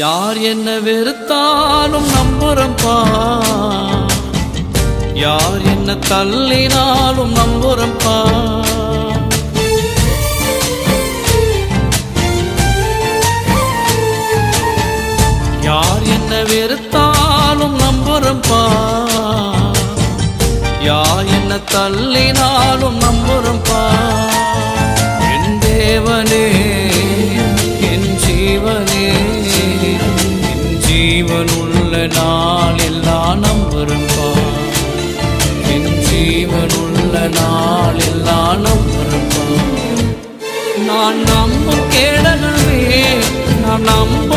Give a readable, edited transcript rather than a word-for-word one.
யார் என்ன வெறுத்தாலும் நம்புறம்பா, யார் என்ன தள்ளினாலும் நம்புறம்பா. யார் என்ன வெறுத்தாலும் நம்புறம்பா, யார் என்ன தள்ளினாலும் நம்புறம்பா. என் தேவனே என் ஜீவனே, என் ஜீவனுள்ள நாளெல்லாம் நம்புறம்பா, என் ஜீவனுள்ள நாளெல்லாம் நம்புறம்பா. நான் நம்பும் கேடகமே, நான் நம்ப